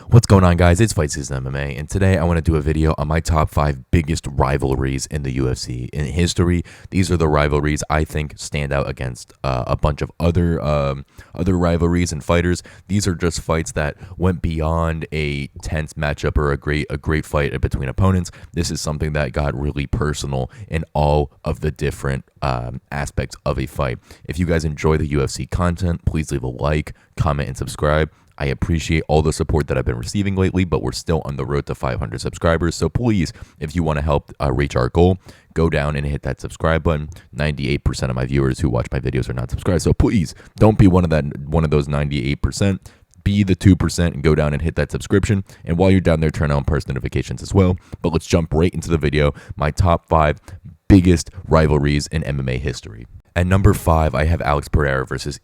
What's going on, guys? It's Fight Season MMA, and today I want to do a video on my top 5 biggest rivalries in the UFC. In history, these are the rivalries I think stand out against a bunch of other rivalries and fighters. These are just fights that went beyond a tense matchup or a great fight between opponents. This is something that got really personal in all of the different aspects of a fight. If you guys enjoy the UFC content, please leave a like, comment, and subscribe. I appreciate all the support that I've been receiving lately, but we're still on the road to 500 subscribers. So please, if you want to help reach our goal, go down and hit that subscribe button. 98% of my viewers who watch my videos are not subscribed. So please don't be one of those 98%. Be the 2% and go down and hit that subscription. And while you're down there, turn on post notifications as well. But let's jump right into the video. My top 5 biggest rivalries in MMA history. At number 5, I have Alex Pereira versus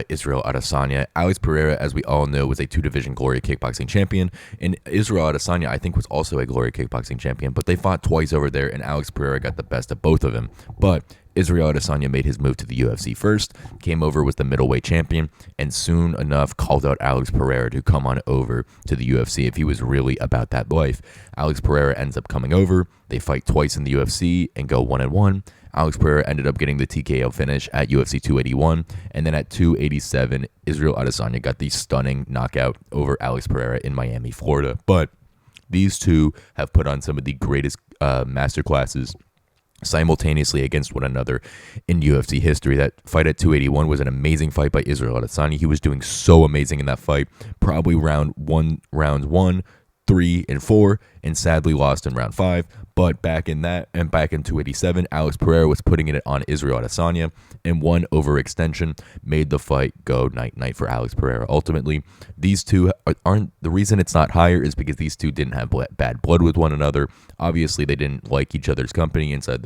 Israel Adesanya. Alex Pereira, as we all know, was a 2-division Glory Kickboxing champion, and Israel Adesanya, I think, was also a Glory Kickboxing champion, but they fought twice over there, and Alex Pereira got the best of both of them. But Israel Adesanya made his move to the UFC first, came over, was the middleweight champion, and soon enough called out Alex Pereira to come on over to the UFC if he was really about that life. Alex Pereira ends up coming over. They fight twice in the UFC and go 1-1. Alex Pereira ended up getting the TKO finish at UFC 281, and then at 287, Israel Adesanya got the stunning knockout over Alex Pereira in Miami, Florida. But these two have put on some of the greatest masterclasses simultaneously against one another in UFC history. That fight at 281 was an amazing fight by Israel Adesanya. He was doing so amazing in that fight, probably rounds 1, 3, and 4, and sadly lost in round 5. But back in 287, Alex Pereira was putting it on Israel Adesanya, and one overextension made the fight go night-night for Alex Pereira. Ultimately, these two aren't the reason it's not higher is because these two didn't have bad blood with one another. Obviously, they didn't like each other's company inside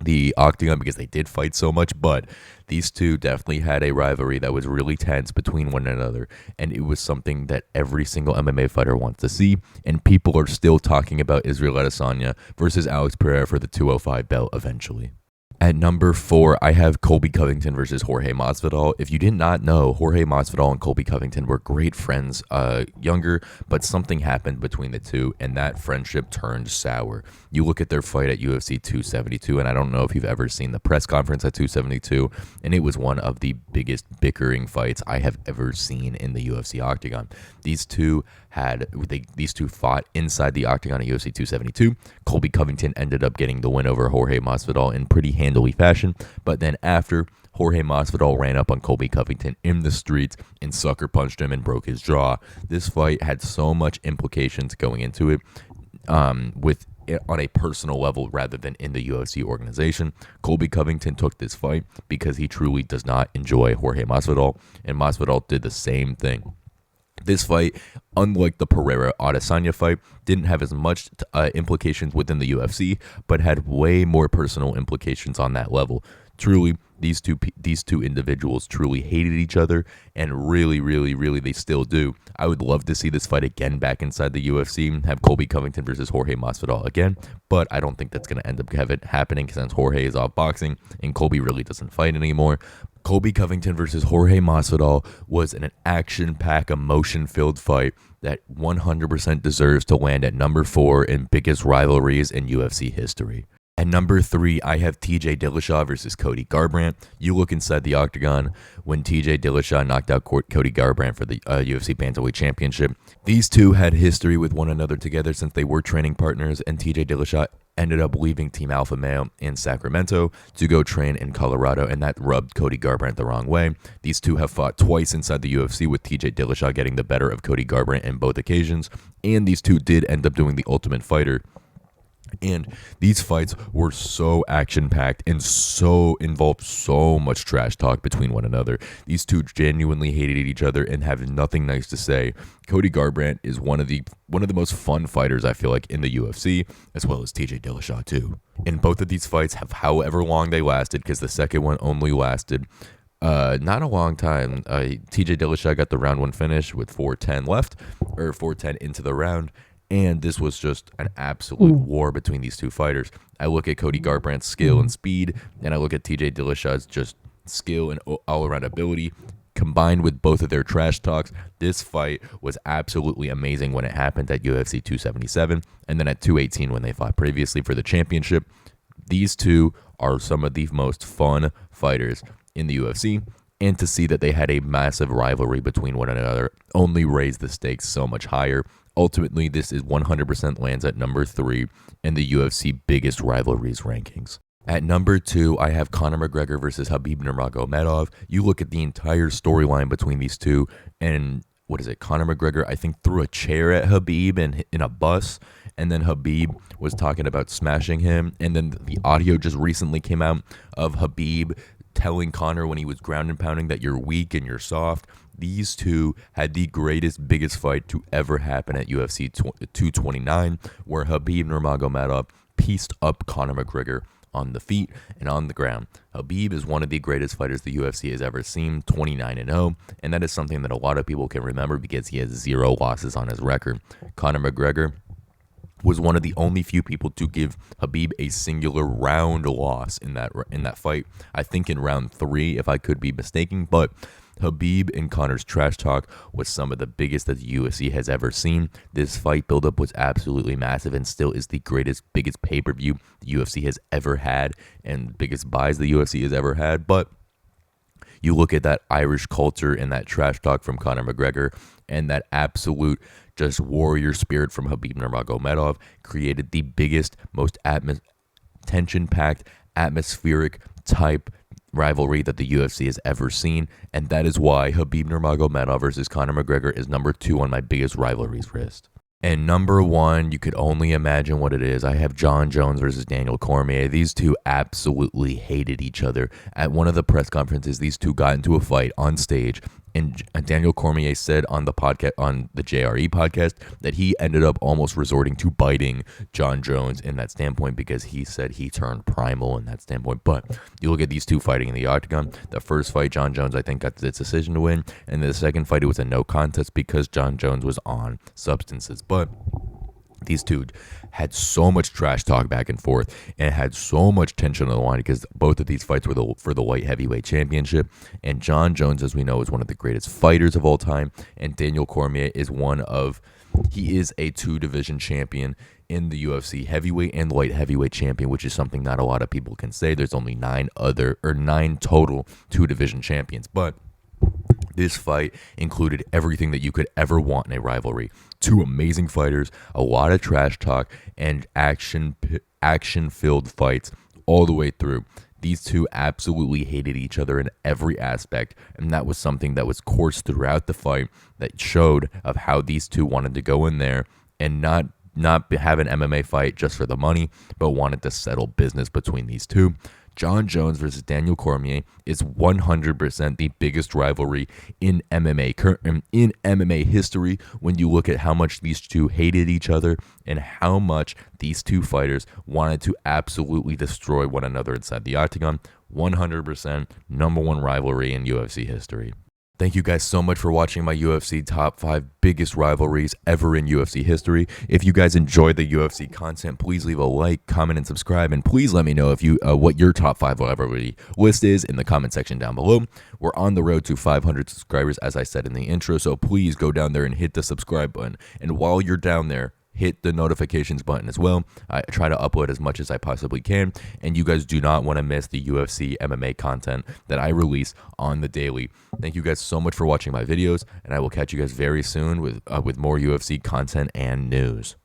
the octagon because they did fight so much, but these two definitely had a rivalry that was really tense between one another, and it was something that every single MMA fighter wants to see, and people are still talking about Israel Adesanya versus Alex Pereira for the 205 belt eventually. At number 4, I have Colby Covington versus Jorge Masvidal. If you did not know, Jorge Masvidal and Colby Covington were great friends younger, but something happened between the two, and that friendship turned sour. You look at their fight at UFC 272, and I don't know if you've ever seen the press conference at 272, and it was one of the biggest bickering fights I have ever seen in the UFC octagon. These two fought inside the octagon at UFC 272. Colby Covington ended up getting the win over Jorge Masvidal in pretty handily fashion, but then after, Jorge Masvidal ran up on Colby Covington in the streets and sucker punched him and broke his jaw. This fight had so much implications going into it, on a personal level rather than in the UFC organization. Colby Covington took this fight because he truly does not enjoy Jorge Masvidal, and Masvidal did the same thing. This fight, unlike the Pereira-Adesanya fight, didn't have as much implications within the UFC, but had way more personal implications on that level. Truly, these two individuals truly hated each other, and really, they still do. I would love to see this fight again back inside the UFC, have Colby Covington versus Jorge Masvidal again, but I don't think that's going to end up happening since Jorge is off boxing and Colby really doesn't fight anymore. Colby Covington versus Jorge Masvidal was an action-packed, emotion-filled fight that 100% deserves to land at number 4 in biggest rivalries in UFC history. At number 3, I have TJ Dillashaw versus Cody Garbrandt. You look inside the octagon when TJ Dillashaw knocked out Cody Garbrandt for the UFC Bantamweight Championship. These two had history with one another together since they were training partners, and TJ Dillashaw ended up leaving Team Alpha Male in Sacramento to go train in Colorado, and that rubbed Cody Garbrandt the wrong way. These two have fought twice inside the UFC, with TJ Dillashaw getting the better of Cody Garbrandt in both occasions, and these two did end up doing the Ultimate Fighter. And these fights were so action-packed and so involved so much trash talk between one another. These two genuinely hated each other and have nothing nice to say. Cody Garbrandt is one of the most fun fighters, I feel like, in the UFC, as well as TJ Dillashaw too. And both of these fights have however long they lasted, because the second one only lasted not a long time. TJ Dillashaw got the round 1 finish with 4:10 left, or 4:10 into the round. And this was just an absolute war between these two fighters. I look at Cody Garbrandt's skill and speed, and I look at TJ Dillashaw's just skill and all-around ability. Combined with both of their trash talks, this fight was absolutely amazing when it happened at UFC 277 and then at 218 when they fought previously for the championship. These two are some of the most fun fighters in the UFC, and to see that they had a massive rivalry between one another only raised the stakes so much higher. Ultimately, this is 100% lands at number 3 in the UFC biggest rivalries rankings. At number 2, I have Conor McGregor versus Khabib Nurmagomedov. You look at the entire storyline between these two, and what is it? Conor McGregor, I think, threw a chair at Khabib in a bus, and then Khabib was talking about smashing him. And then the audio just recently came out of Khabib telling Conor when he was ground and pounding that you're weak and you're soft. These two had the greatest, biggest fight to ever happen at UFC 229, where Khabib Nurmagomedov pieced up Conor McGregor on the feet and on the ground. Khabib is one of the greatest fighters the UFC has ever seen, 29-0, and that is something that a lot of people can remember because he has 0 losses on his record. Conor McGregor was one of the only few people to give Khabib a singular round loss in that fight. I think in round 3, if I could be mistaken, but Khabib and Conor's trash talk was some of the biggest that the UFC has ever seen. This fight buildup was absolutely massive and still is the biggest pay-per-view the UFC has ever had and biggest buys the UFC has ever had. But you look at that Irish culture and that trash talk from Conor McGregor and that absolute just warrior spirit from Khabib Nurmagomedov created the biggest, most tension-packed, atmospheric type rivalry that the UFC has ever seen, and that is why Khabib Nurmagomedov versus Conor McGregor is number 2 on my biggest rivalries list. And number 1, you could only imagine what it is. I have Jon Jones versus Daniel Cormier. These two absolutely hated each other. At one of the press conferences, these two got into a fight on stage, and Daniel Cormier said on the podcast, on the JRE podcast, that he ended up almost resorting to biting Jon Jones in that standpoint because he said he turned primal in that standpoint. But you look at these two fighting in the octagon. The first fight, Jon Jones, I think, got the decision to win, and the second fight, it was a no contest because Jon Jones was on substances. But these two had so much trash talk back and forth and had so much tension on the line because both of these fights were for the light heavyweight championship. And Jon Jones, as we know, is one of the greatest fighters of all time. And Daniel Cormier is he is a 2-division champion in the UFC, heavyweight and light heavyweight champion, which is something not a lot of people can say. There's only 9 total 2-division champions. But this fight included everything that you could ever want in a rivalry. 2 amazing fighters, a lot of trash talk, and action-filled fights all the way through. These two absolutely hated each other in every aspect, and that was something that was coursed throughout the fight that showed of how these two wanted to go in there and not have an MMA fight just for the money, but wanted to settle business between these two. Jon Jones versus Daniel Cormier is 100% the biggest rivalry in MMA history when you look at how much these two hated each other and how much these two fighters wanted to absolutely destroy one another inside the octagon. 100% number 1 rivalry in UFC history. Thank you guys so much for watching my UFC top 5 biggest rivalries ever in UFC history. If you guys enjoy the UFC content, please leave a like, comment, and subscribe. And please let me know if what your top 5 rivalry list is in the comment section down below. We're on the road to 500 subscribers, as I said in the intro. So please go down there and hit the subscribe button. And while you're down there, hit the notifications button as well. I try to upload as much as I possibly can, and you guys do not want to miss the UFC MMA content that I release on the daily. Thank you guys so much for watching my videos, and I will catch you guys very soon with more UFC content and news.